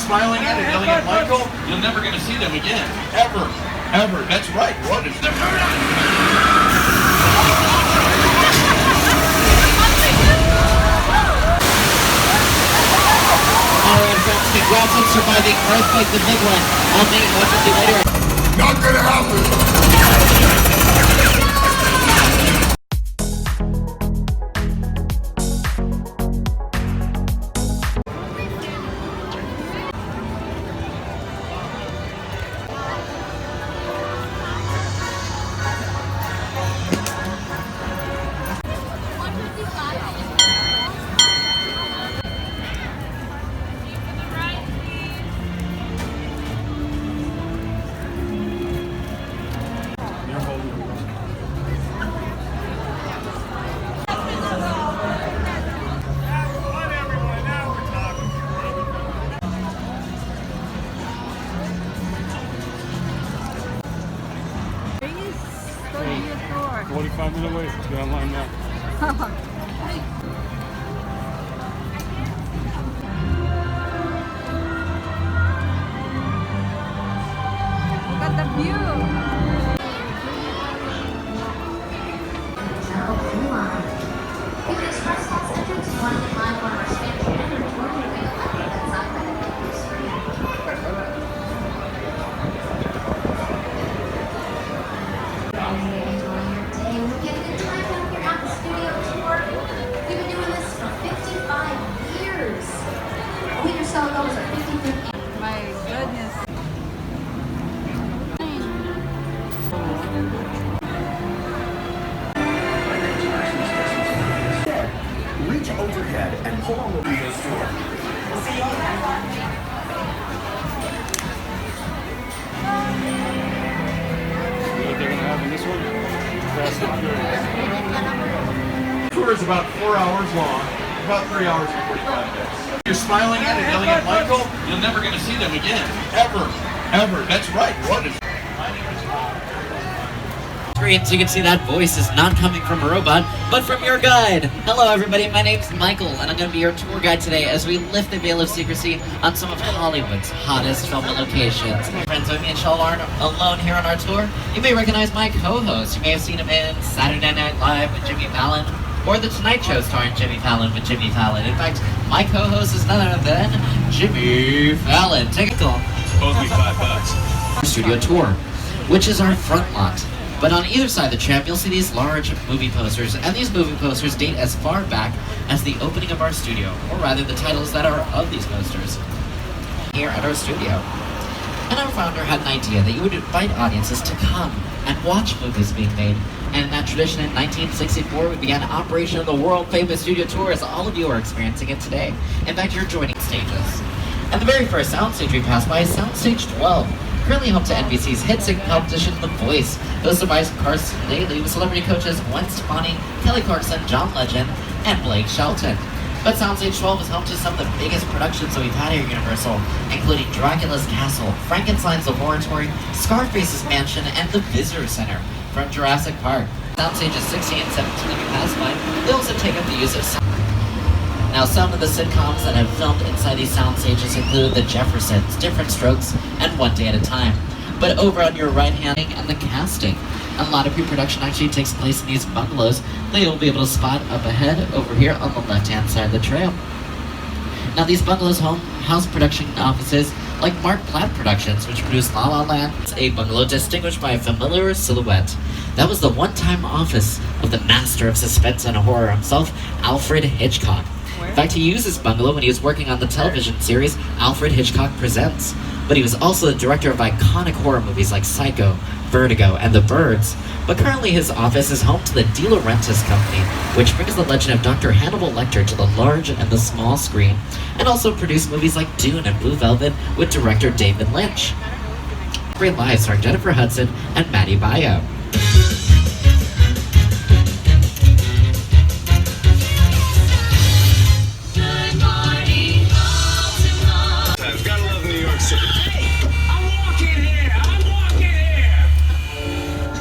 smiling at and yelling at Michael, you're never going to see them again. Ever. Ever. That's right. What is the Alright folks, congrats on surviving Earthquake, the big one. I'll meet up with you later. Not gonna happen! Tour. 45-minute wait. Let's get online now. Look at the view. My goodness. Reach overhead and pull on the video store. What they're gonna have in this one? Fast and Furious. The tour is about 4 hours long, about 3 hours and 45 minutes. You're smiling at and yelling at Michael, you're never going to see them again. Ever. Ever. That's right. What is my name is So you can see that voice is not coming from a robot, but from your guide. Hello everybody, my name's Michael, and I'm going to be your tour guide today as we lift the veil of secrecy on some of Hollywood's hottest filming locations. Friends, with me and Shaw aren't alone here on our tour. You may recognize my co-host. You may have seen him in Saturday Night Live with Jimmy Fallon, or The Tonight Show starring Jimmy Fallon with Jimmy Fallon. In fact, my co-host is none other than Jimmy Fallon. Take a call. Owes me $5. Our studio tour, which is our front lot. But on either side of the tram, you'll see these large movie posters, and these movie posters date as far back as the opening of our studio, or rather the titles that are of these posters, here at our studio. And our founder had an idea that you would invite audiences to come and watch movies being made, and in that tradition in 1964, we began operation of the world-famous studio tour as all of you are experiencing it today. In fact, you're joining stages. And the very first soundstage we passed by is Soundstage 12, currently home to NBC's hit singing competition The Voice, hosted by Carson Daly with celebrity coaches Gwen Stefani, Kelly Clarkson, John Legend, and Blake Shelton. But Soundstage 12 is home to some of the biggest productions that we've had here at Universal, including Dracula's Castle, Frankenstein's Laboratory, Scarface's Mansion, and the Visitor Center from Jurassic Park. Soundstages 16 and 17 that we passed by, they also take up the use of sound. Now, some of the sitcoms that have filmed inside these sound stages include The Jeffersons, Different Strokes, and One Day at a Time. But over on your right hand, and the casting. A lot of pre-production actually takes place in these bungalows that you'll be able to spot up ahead over here on the left-hand side of the trail. Now, these bungalows house production offices like Mark Platt Productions, which produced La La Land. It's a bungalow distinguished by a familiar silhouette. That was the one-time office of the master of suspense and horror himself, Alfred Hitchcock. In fact, he used this bungalow when he was working on the television series Alfred Hitchcock Presents. But he was also the director of iconic horror movies like Psycho, Vertigo, and The Birds. But currently his office is home to the De Laurentiis Company, which brings the legend of Dr. Hannibal Lecter to the large and the small screen, and also produced movies like Dune and Blue Velvet with director David Lynch. Great Lives starring Jennifer Hudson and Maddie Bayo.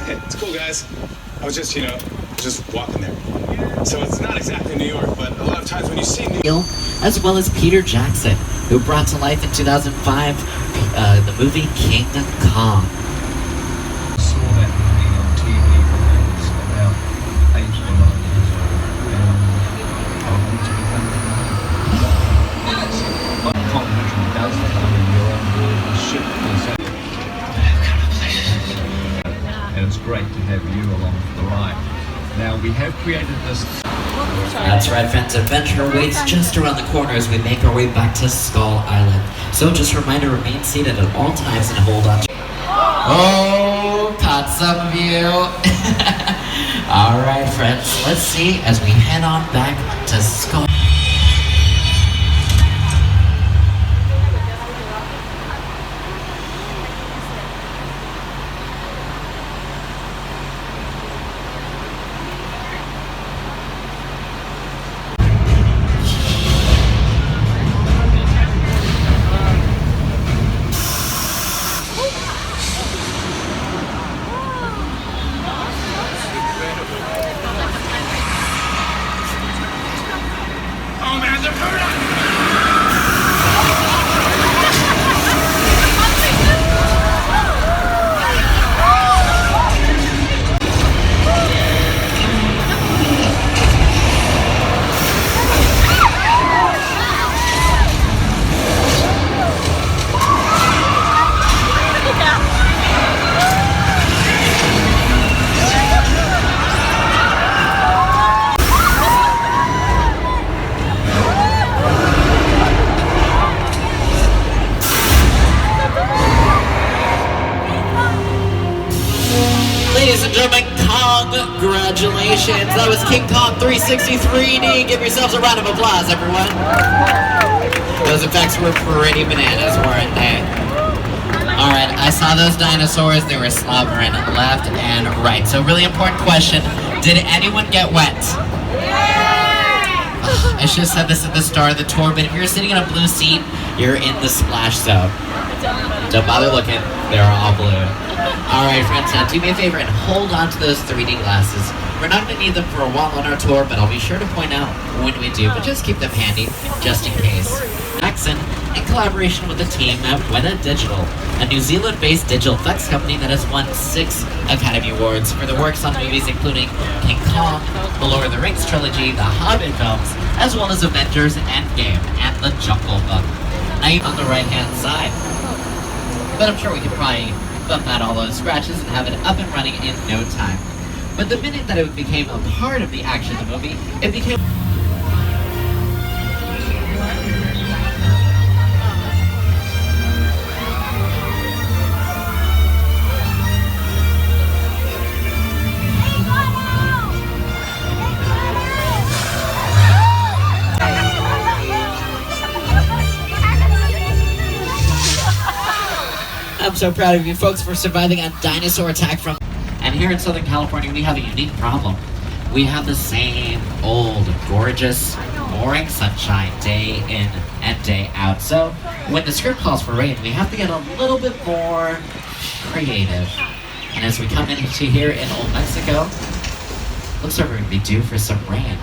It's cool, guys. I was just, just walking there. So it's not exactly New York, but a lot of times when you see New York, as well as Peter Jackson, who brought to life in 2005 the movie King Kong. Saw that movie on TV when I was about 8 or 9 years old, and I wanted to become a Kong literally does become in your own world, the ship is out. And it's great to have you along for the ride. Now we have created this. That's right, friends. Adventure awaits just around the corner as we make our way back to Skull Island. So just a reminder, remain seated at all times and hold on to... Oh, caught some of you. All right, friends. Let's see as we head on back to Skull. Ladies and gentlemen, congratulations! That was King Kong 363D. Give yourselves a round of applause, everyone. Those effects were pretty bananas, weren't they? Alright, I saw those dinosaurs. They were slobbering left and right. So really important question. Did anyone get wet? I should have said this at the start of the tour, but if you're sitting in a blue seat, you're in the splash zone. Don't bother looking. They're all blue. Alright, friends, now do me a favor and hold on to those 3D glasses. We're not going to need them for a while on our tour, but I'll be sure to point out when we do, but just keep them handy, just in case. Jackson, in collaboration with the team at Weta Digital, a New Zealand-based digital effects company that has won 6 Academy Awards for their works on movies including King Kong, the Lord of the Rings trilogy, the Hobbit films, as well as Avengers Endgame and The Jungle Book. Now you're on the right-hand side. But I'm sure we could probably bump out all those scratches and have it up and running in no time. But the minute that it became a part of the action of the movie, it became... I'm so proud of you folks for surviving a dinosaur attack from... And here in Southern California, we have a unique problem. We have the same old, gorgeous, boring sunshine day in and day out. So when the script calls for rain, we have to get a little bit more creative. And as we come into here in Old Mexico, looks like we're going to be due for some rain.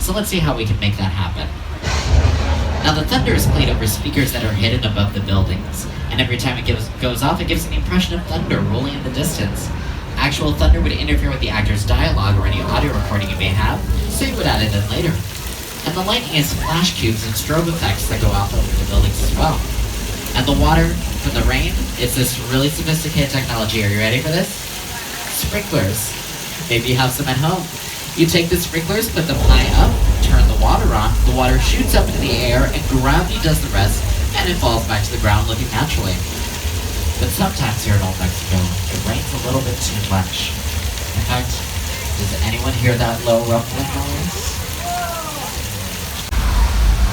So let's see how we can make that happen. Now the thunder is played over speakers that are hidden above the buildings, and every time it goes off, it gives an impression of thunder rolling in the distance. Actual thunder would interfere with the actor's dialogue or any audio recording you may have, so you would add it in later. And the lightning is flash cubes and strobe effects that go off over the buildings as well. And the water from the rain is this really sophisticated technology. Are you ready for this? Sprinklers. Maybe you have some at home. You take the sprinklers, put them high up, turn the water on, the water shoots up into the air, and gravity does the rest, and it falls back to the ground looking naturally. But sometimes here in Old Mexico, it rains a little bit too much. In fact, does anyone hear that low rumbling noise?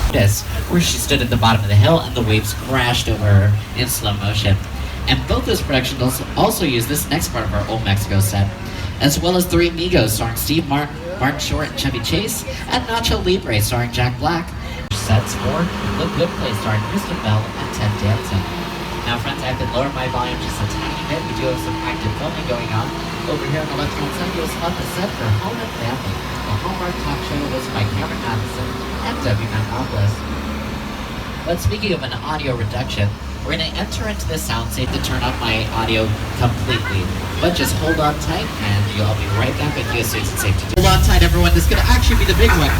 This, where she stood at the bottom of the hill and the waves crashed over her in slow motion. And both those productions also use this next part of our Old Mexico set, as well as Three Amigos starring Steve Martin, Martin Short, and Chevy Chase, and Nacho Libre starring Jack Black. Sets for The Good Place starring Kristen Bell and Ted Danson. Now friends, I could lower my volume just a tiny ahead, we do have some active filming going on. Over here on the left-hand side, you'll spot the set for Home and Family, a Hallmark talk show hosted by Cameron Madison and Debbie Manopoulos. But speaking of an audio reduction, we're going to enter into the soundstage to turn up my audio completely. But just hold on tight, and I'll be right back with you as soon as it's safe to do. Hold on tight, everyone. This is going to actually be the big one.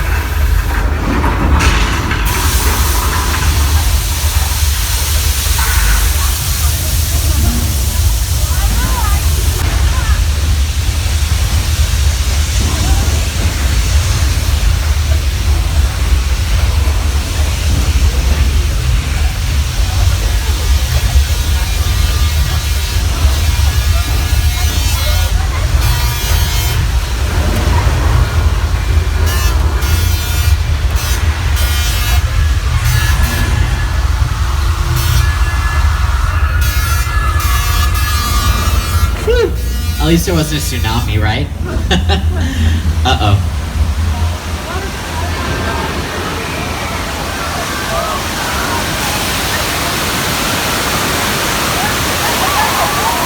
At least there wasn't a tsunami, right? Uh-oh.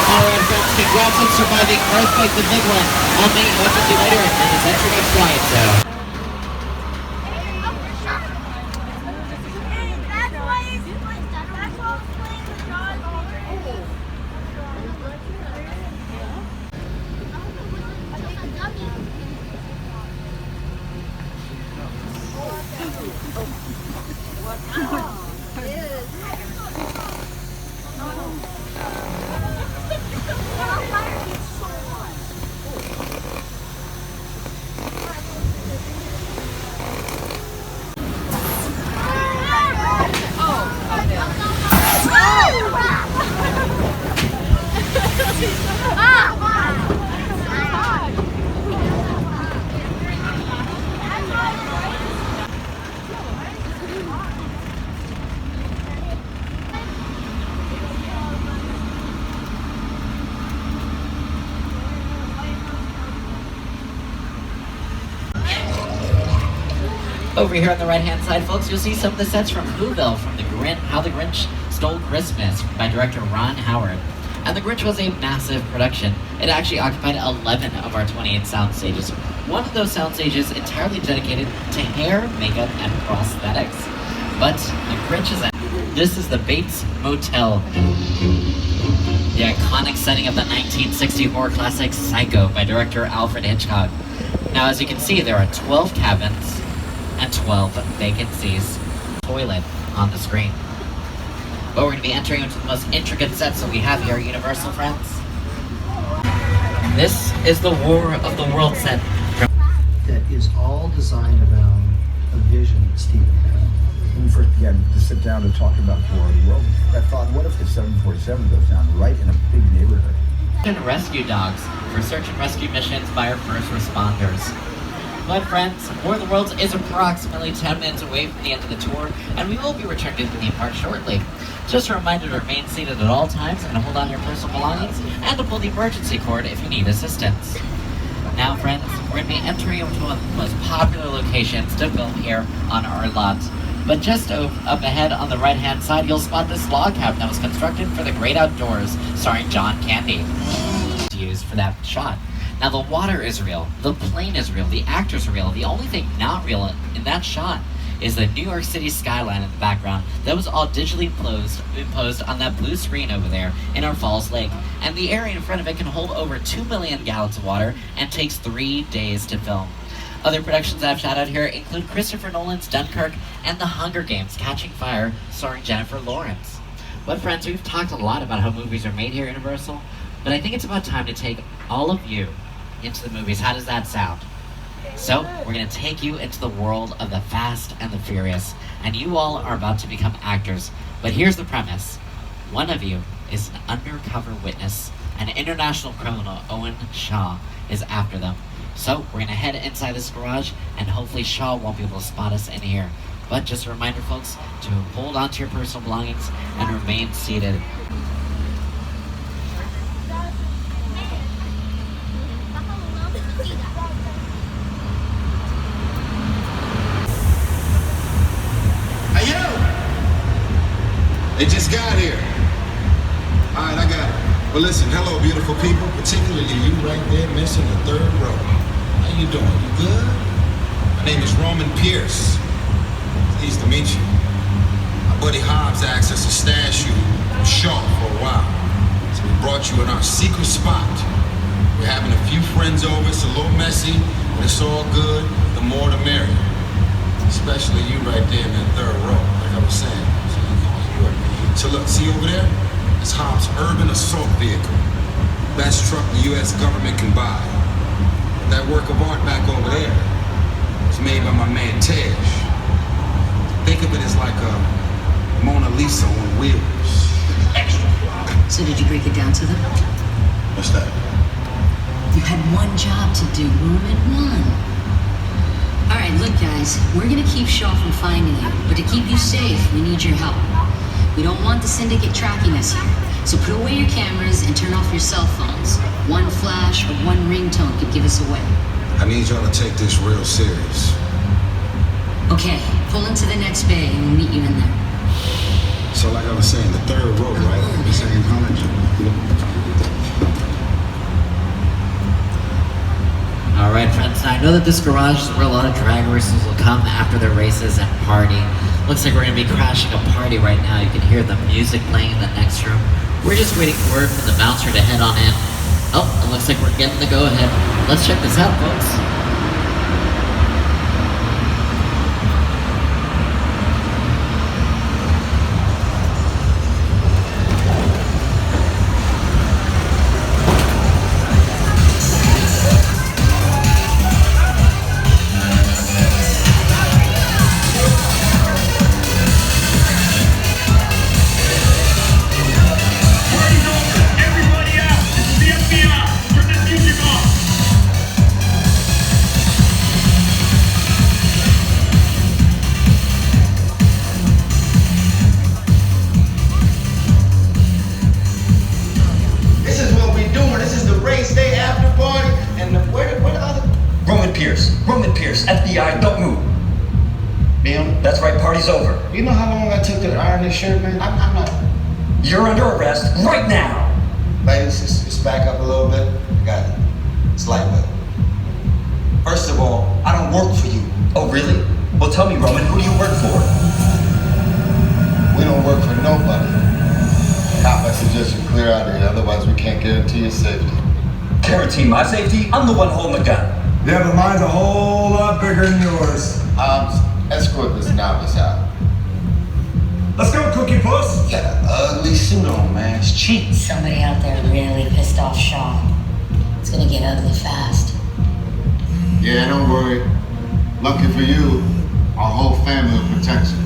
Alright friends, congrats on surviving Earthquake, the big one. I'll meet you with you later and then that's your next flight, so. Over here on the right-hand side, folks, you'll see some of the sets from Whoville, from How the Grinch Stole Christmas by director Ron Howard. And The Grinch was a massive production. It actually occupied 11 of our 28 sound stages. One of those sound stages entirely dedicated to hair, makeup, and prosthetics. But The Grinch is this is the Bates Motel. The iconic setting of the 1960 horror classic Psycho by director Alfred Hitchcock. Now, as you can see, there are 12 cabins and 12 vacancies. Toilet on the screen. But we're going to be entering into the most intricate sets that we have here at Universal, friends. This is the War of the World set. That is all designed around a vision that Stephen had. When we first began to sit down to talk about the War of the World, I thought, what if the 747 goes down right in a big neighborhood? And rescue dogs for search and rescue missions by our first responders. But friends, War of the Worlds is approximately 10 minutes away from the end of the tour, and we will be returning to the theme park shortly. Just a reminder to remain seated at all times and hold on to your personal belongings, and to pull the emergency cord if you need assistance. Now friends, we're going to be entering into one of the most popular locations to film here on our lot. But just up ahead on the right-hand side, you'll spot this log cabin that was constructed for the great outdoors, starring John Candy. Used for that shot. Now the water is real, the plane is real, the actors are real. The only thing not real in that shot is the New York City skyline in the background. That was all digitally imposed on that blue screen over there in our Falls Lake. And the area in front of it can hold over 2 million gallons of water and takes 3 days to film. Other productions that I've shot out here include Christopher Nolan's Dunkirk and The Hunger Games: Catching Fire, starring Jennifer Lawrence. But friends, we've talked a lot about how movies are made here at Universal, but I think it's about time to take all of you into the movies. How does that sound? So, we're going to take you into the world of the Fast and the Furious, and you all are about to become actors. But here's the premise. One of you is an undercover witness. An international criminal, Owen Shaw, is after them. So, we're going to head inside this garage, and hopefully Shaw won't be able to spot us in here. But just a reminder, folks, to hold on to your personal belongings and remain seated. Hey, yo! They just got here. All right, I got it. Well, listen, hello, beautiful people, particularly you right there missing the third row. How you doing? You good? My name is Roman Pierce. Pleased to meet you. My buddy Hobbs asked us to stash you from Shaw for a while. So we brought you in our secret spot. We're having a few friends over. It's a little messy, but it's all good. The more the merrier. Especially you right there in that third row, like I was saying. So look, see over there? It's Hobbs' urban assault vehicle. Best truck the U.S. government can buy. That work of art back over there was made by my man Tej. Think of it as like a Mona Lisa on wheels. Extra. So did you break it down to them? What's that? You had one job to do, Roman, one. All right, look, guys, we're gonna keep Shaw from finding you, but to keep you safe, we need your help. We don't want the syndicate tracking us here, so put away your cameras and turn off your cell phones. One flash or one ringtone could give us away. I need y'all to take this real serious. Okay, pull into the next bay and we'll meet you in there. So like I was saying, the third row, right? The second college. All right, friends. Now I know that this garage is where a lot of drag racers will come after their races and party. Looks like we're gonna be crashing a party right now. You can hear the music playing in the next room. We're just waiting for word from the bouncer to head on in. Oh, it looks like we're getting the go-ahead. Let's check this out, folks. Roman Pierce, FBI, don't move. Ma'am? That's right, party's over. You know how long I took to iron this shirt, man? I'm not. You're under arrest right now. Ladies, just back up a little bit. I got it. It's lightweight. First of all, I don't work for you. Oh, really? Well, tell me, Roman, who do you work for? We don't work for nobody. Cop, I suggest you clear out of here, otherwise we can't guarantee your safety. Guarantee my safety? I'm the one holding the gun. Yeah, but mine's a whole lot bigger than yours. Escort this novice out. Let's go, Cookie Puss. You got an ugly suit on, man. It's cheap. Somebody out there really pissed off Shaw. It's gonna get ugly fast. Yeah, don't worry. Lucky for you, our whole family will protect you.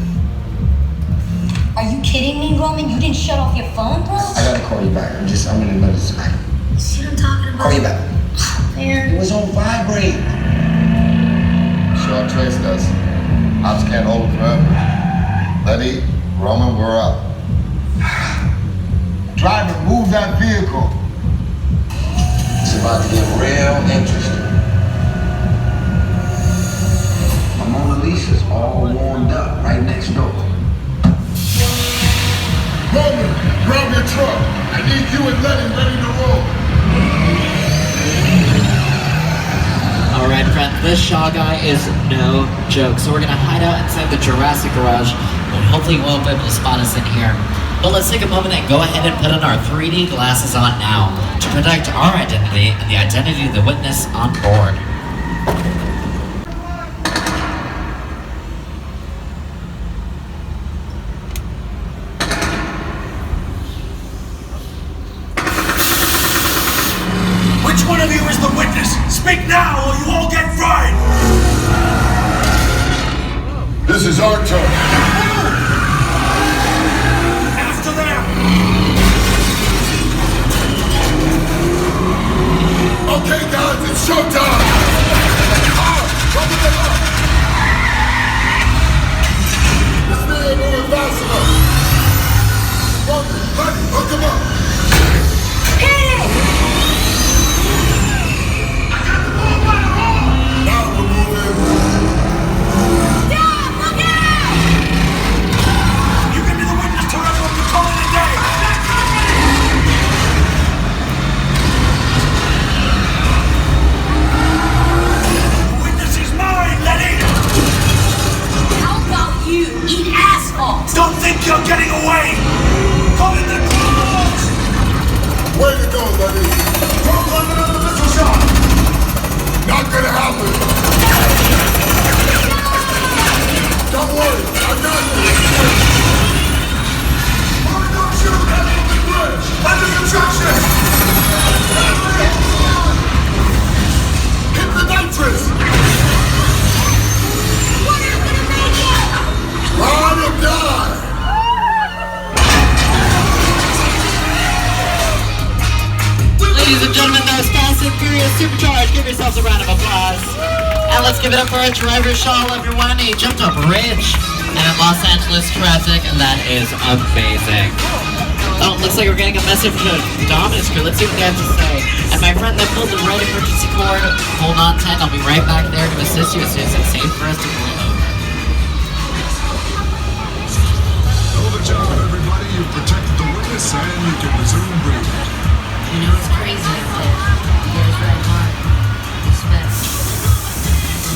Are you kidding me, Roman? You didn't shut off your phone, bro? I gotta call you back. I'm in another spot. You see what I'm talking about? Call you back. Man. It was on vibrate. Shaw traced us. Ops can't hold it forever. Letty, Roman, we're up. Driver, move that vehicle. It's about to get real interesting. My Mona Lisa's all warmed up right next door. Roman, grab your truck. I need you and Letty ready to roll. Alright friends, this Shaw guy is no joke. So we're gonna hide out inside the Jurassic garage and hopefully you won't be able to spot us in here. But let's take a moment and go ahead and put on our 3D glasses on now to protect our identity and the identity of the witness on board. Which one of you is the witness? Speak now or you all get fried! This is our turn. After them! Okay, guys, it's showtime! round of applause. And let's give it up for our driver, Shaw, everyone. He jumped a bridge. And in Los Angeles traffic, and that is amazing. Oh, looks like we're getting a message from Dominus crew. Let's see what they have to say. And my friend that pulled the red emergency cord, hold on tight. I'll be right back there to assist you as soon as it's safe for us to pull over. Over job, everybody. You've protected the witness and you can resume breathing. You know, it's crazy out there. Here's Red Heart. Respect.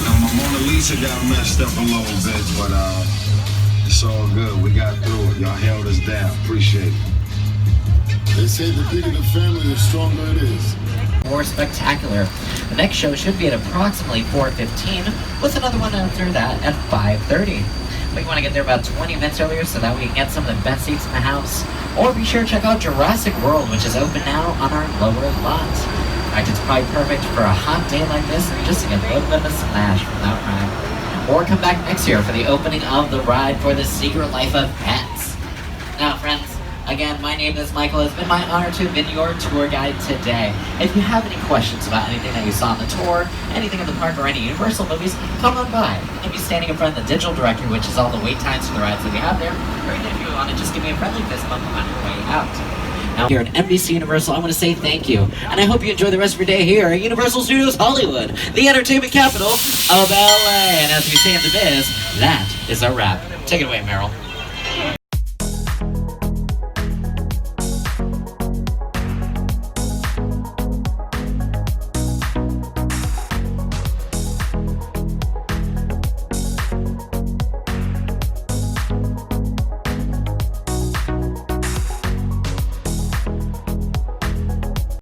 Now, my Mona Lisa got messed up a little bit, but it's all good. We got through it. Y'all held us down. Appreciate it. They say the bigger the family, the stronger it is. More spectacular. The next show should be at approximately 4:15, with another one after that at 5:30. We want to get there about 20 minutes earlier so that we can get some of the best seats in the house. Or be sure to check out Jurassic World, which is open now on our lower lot. In fact, it's probably perfect for a hot day like this and just to get a little bit of a splash from that ride. Or come back next year for the opening of the ride for the Secret Life of Pets. Now, friends, again, my name is Michael. It's been my honor to have been your tour guide today. If you have any questions about anything that you saw on the tour, anything in the park, or any Universal movies, come on by. I'll be standing in front of the digital directory, which is all the wait times for the rides that we have there. Or even if you want to just give me a friendly fist bump on your way out. Now, here at NBC Universal, I want to say thank you. And I hope you enjoy the rest of your day here at Universal Studios Hollywood, the entertainment capital of LA. And as we say in the biz, that is a wrap. Take it away, Meryl.